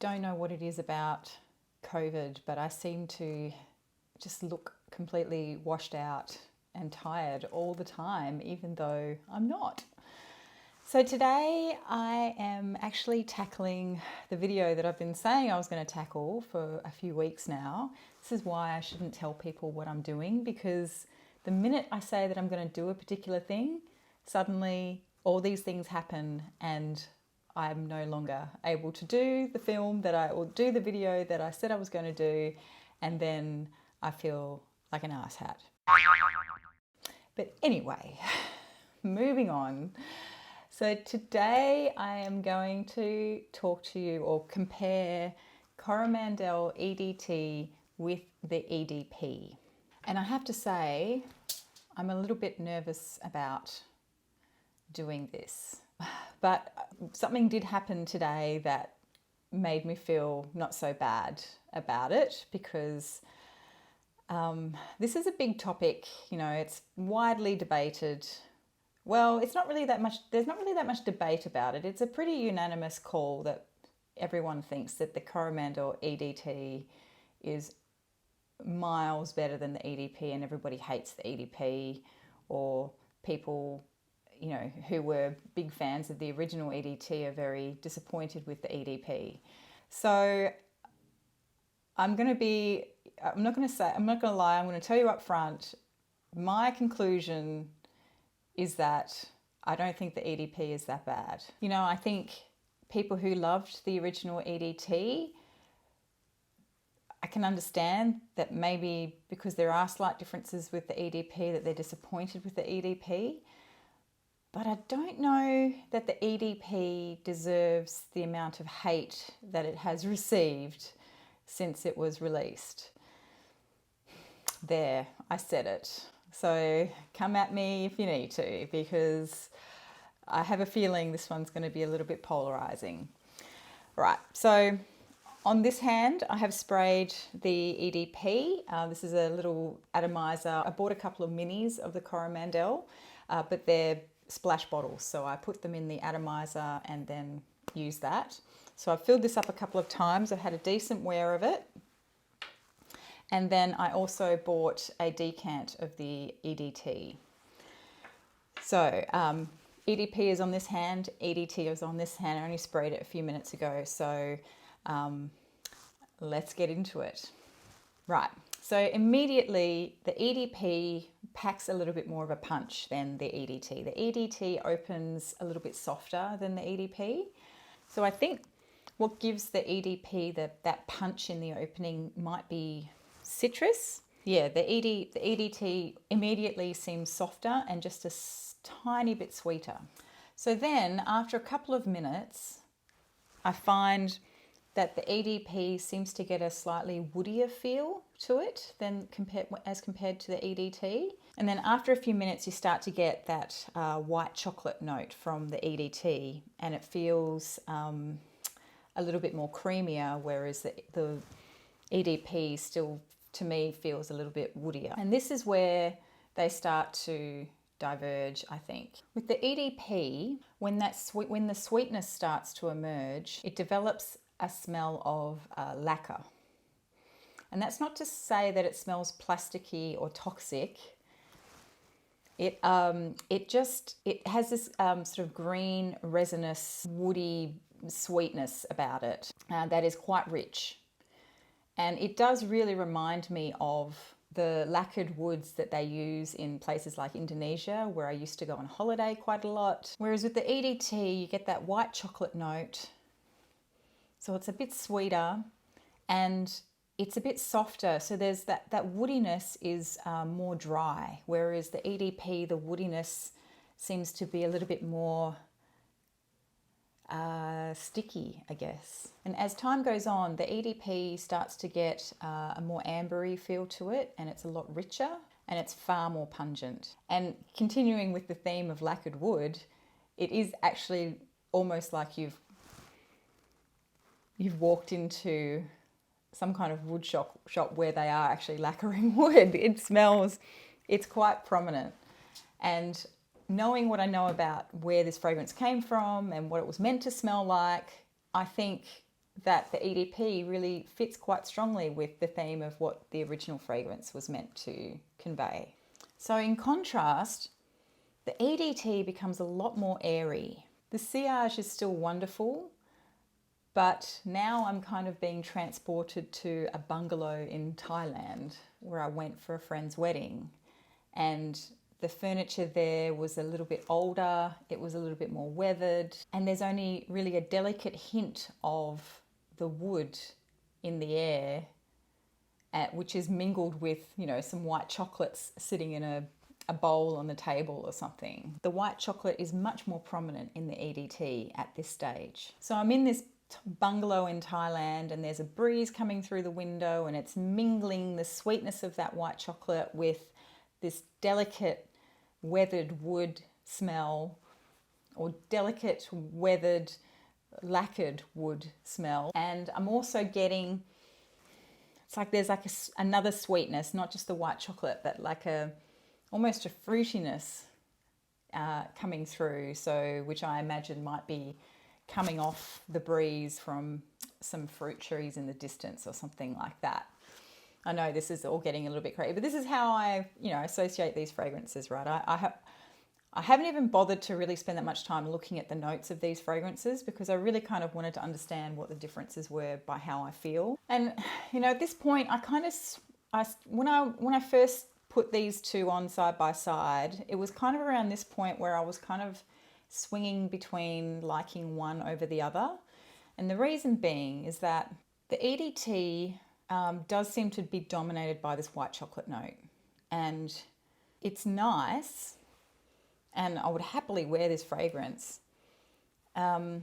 don't know what it is about COVID, but I seem to just look completely washed out and tired all the time, even though I'm not. So today I am actually tackling the video that I've been saying I was going to tackle for a few weeks now. This is why I shouldn't tell people what I'm doing, because the minute I say that I'm going to do a particular thing, suddenly all these things happen and I'm no longer able to do the film or do the video that I said I was going to do, and then I feel like an asshat. But anyway, moving on. So today I am going to talk to you or compare Coromandel EDT with the EDP. And I have to say, I'm a little bit nervous about doing this. But something did happen today that made me feel not so bad about it, because this is a big topic. You know, it's widely debated. Well, there's not really that much debate about it. It's a pretty unanimous call that everyone thinks that the Coromandel EDT is miles better than the EDP, and everybody hates the EDP, or people, you know, who were big fans of the original EDT are very disappointed with the EDP. So I'm not going to lie, I'm going to tell you up front, my conclusion is that I don't think the EDP is that bad. You know, I think people who loved the original EDT, I can understand that maybe because there are slight differences with the EDP that they're disappointed with the EDP. But I don't know that the EDP deserves the amount of hate that it has received since it was released. There, I said it. So come at me if you need to, because I have a feeling this one's going to be a little bit polarizing. Right, so on this hand, I have sprayed the EDP. This is a little atomizer. I bought a couple of minis of the Coromandel, but they're splash bottles. So I put them in the atomizer and then use that. So I've filled this up a couple of times. I've had a decent wear of it. And then I also bought a decant of the EDT. So EDP is on this hand, EDT is on this hand. I only sprayed it a few minutes ago. So let's get into it. Right, so immediately the EDP packs a little bit more of a punch than the EDT. The EDT opens a little bit softer than the EDP. So I think what gives the EDP that punch in the opening might be citrus. Yeah, the EDT immediately seems softer and just a tiny bit sweeter. So then after a couple of minutes, I find that the EDP seems to get a slightly woodier feel to it as compared to the EDT. And then after a few minutes, you start to get that white chocolate note from the EDT, and it feels a little bit more creamier, whereas the EDP still, to me, feels a little bit woodier. And this is where they start to diverge, I think. With the EDP, when the sweetness starts to emerge, it develops a smell of lacquer. And that's not to say that it smells plasticky or toxic. It has this sort of green, resinous, woody sweetness about it that is quite rich. And it does really remind me of the lacquered woods that they use in places like Indonesia, where I used to go on holiday quite a lot. Whereas with the EDT, you get that white chocolate note. So it's a bit sweeter and it's a bit softer. So there's that woodiness is more dry, whereas the EDP, the woodiness seems to be a little bit more sticky, I guess. And as time goes on, the EDP starts to get a more ambery feel to it, and it's a lot richer and it's far more pungent. And continuing with the theme of lacquered wood, it is actually almost like you've walked into some kind of wood shop where they are actually lacquering wood. It smells, it's quite prominent. And knowing what I know about where this fragrance came from and what it was meant to smell like, I think that the EDP really fits quite strongly with the theme of what the original fragrance was meant to convey. So in contrast, the EDT becomes a lot more airy. The sillage is still wonderful, but now I'm kind of being transported to a bungalow in Thailand where I went for a friend's wedding. And the furniture there was a little bit older, it was a little bit more weathered, and there's only really a delicate hint of the wood in the air, which is mingled with, some white chocolates sitting in a bowl on the table or something. The white chocolate is much more prominent in the EDT at this stage. So I'm in this bungalow in Thailand and there's a breeze coming through the window and it's mingling the sweetness of that white chocolate with this delicate weathered wood smell, or delicate weathered lacquered wood smell. And I'm also getting, it's like there's like another sweetness, not just the white chocolate, but like almost a fruitiness coming through, so which I imagine might be coming off the breeze from some fruit trees in the distance or something like that. I know this is all getting a little bit crazy, but this is how I, associate these fragrances, right? I haven't even bothered to really spend that much time looking at the notes of these fragrances because I really kind of wanted to understand what the differences were by how I feel. And, at this point, when I first put these two on side by side, it was kind of around this point where I was kind of swinging between liking one over the other. And the reason being is that the EDT does seem to be dominated by this white chocolate note. And it's nice, and I would happily wear this fragrance. But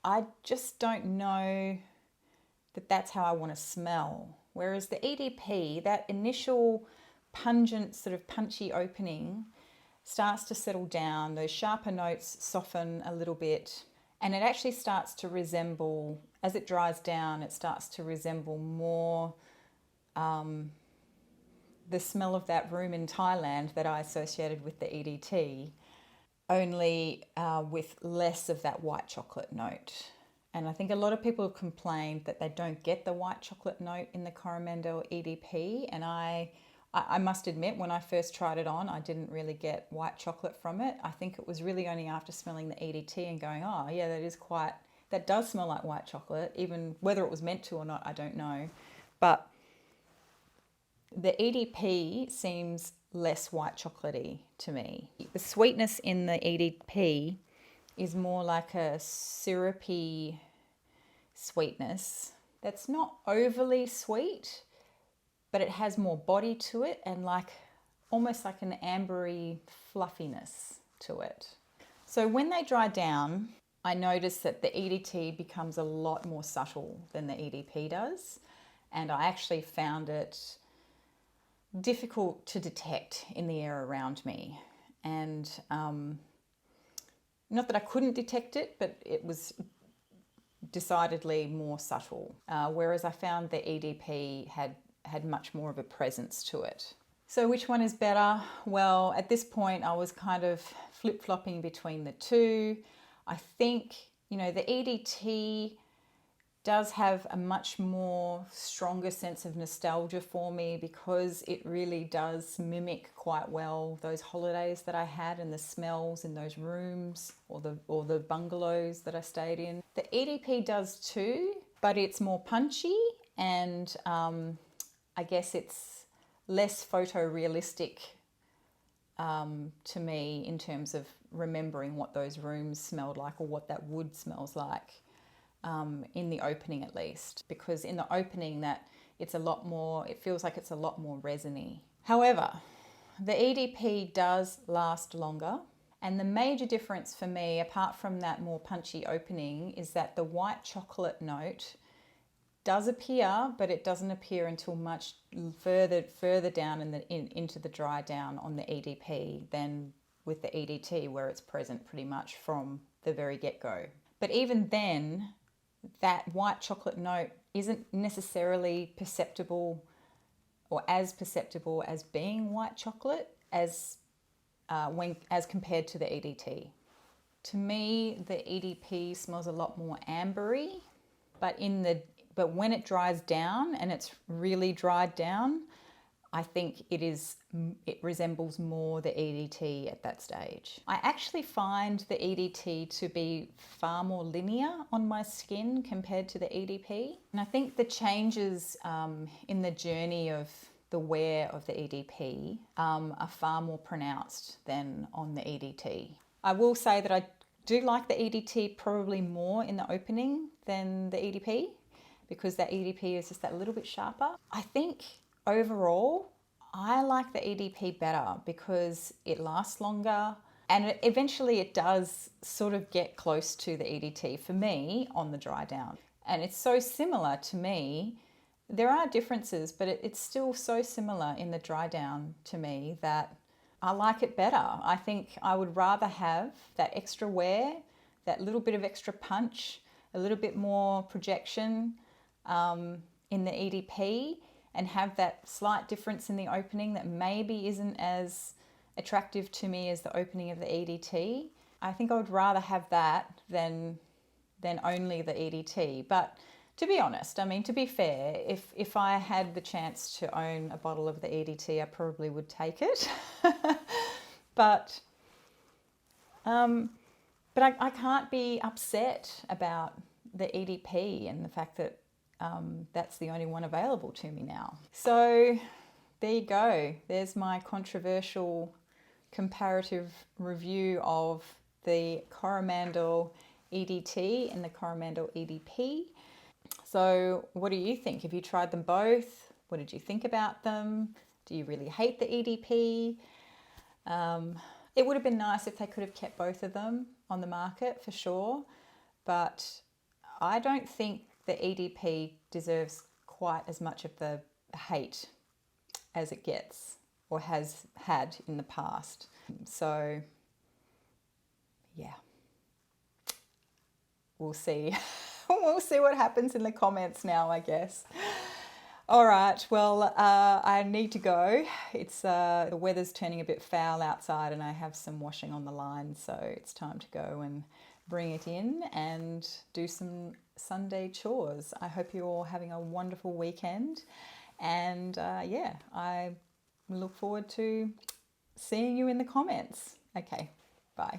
I just don't know that that's how I want to smell. Whereas the EDP, that initial pungent, sort of punchy opening starts to settle down. Those sharper notes soften a little bit, and it actually starts to resemble, as it dries down, it starts to resemble more the smell of that room in Thailand that I associated with the EDT, only with less of that white chocolate note. And I think a lot of people have complained that they don't get the white chocolate note in the Coromandel EDP. And I must admit, when I first tried it on, I didn't really get white chocolate from it. I think it was really only after smelling the EDT and going, oh yeah, that does smell like white chocolate, even whether it was meant to or not, I don't know. But the EDP seems less white chocolatey to me. The sweetness in the EDP is more like a syrupy sweetness that's not overly sweet, but it has more body to it and almost like an ambery fluffiness to it. So when they dry down, I notice that the EDT becomes a lot more subtle than the EDP does, and I actually found it difficult to detect in the air around me. And not that I couldn't detect it, but it was decidedly more subtle, whereas I found the EDP had much more of a presence to it. So which one is better? Well, at this point I was kind of flip-flopping between the two. I think, the EDT does have a much more stronger sense of nostalgia for me because it really does mimic quite well those holidays that I had and the smells in those rooms or the bungalows that I stayed in. The EDP does too, but it's more punchy and I guess it's less photorealistic to me in terms of remembering what those rooms smelled like or what that wood smells like. In the opening at least, because in the opening it feels like it's a lot more resiny. However, the EDP does last longer, and the major difference for me, apart from that more punchy opening, is that the white chocolate note does appear, but it doesn't appear until much further down into the dry down on the EDP than with the EDT, where it's present pretty much from the very get-go. But even then, that white chocolate note isn't necessarily perceptible or as perceptible as being white chocolate as compared to the EDT. To me, the EDP smells a lot more ambery, but when it dries down and it's really dried down, I think it resembles more the EDT at that stage. I actually find the EDT to be far more linear on my skin compared to the EDP. And I think the changes in the journey of the wear of the EDP are far more pronounced than on the EDT. I will say that I do like the EDT probably more in the opening than the EDP, because that EDP is just that little bit sharper. I think overall, I like the EDP better because it lasts longer and eventually it does sort of get close to the EDT for me on the dry down. And it's so similar to me. There are differences, but it's still so similar in the dry down to me that I like it better. I think I would rather have that extra wear, that little bit of extra punch, a little bit more projection in the EDP, and have that slight difference in the opening that maybe isn't as attractive to me as the opening of the EDT. I think I would rather have that than only the EDT. But to be honest, I mean, to be fair, if I had the chance to own a bottle of the EDT, I probably would take it. But I can't be upset about the EDP and the fact that that's the only one available to me now. So there you go. There's my controversial comparative review of the Coromandel EDT and the Coromandel EDP. So what do you think? Have you tried them both? What did you think about them? Do you really hate the EDP? It would have been nice if they could have kept both of them on the market for sure, but I don't think the EDP deserves quite as much of the hate as it gets or has had in the past. So yeah, we'll see. We'll see what happens in the comments now, I guess. All right, well, I need to go. It's the weather's turning a bit foul outside and I have some washing on the line, so it's time to go and bring it in and do some Sunday chores. I hope you're all having a wonderful weekend, and yeah, I look forward to seeing you in the comments. Okay, bye.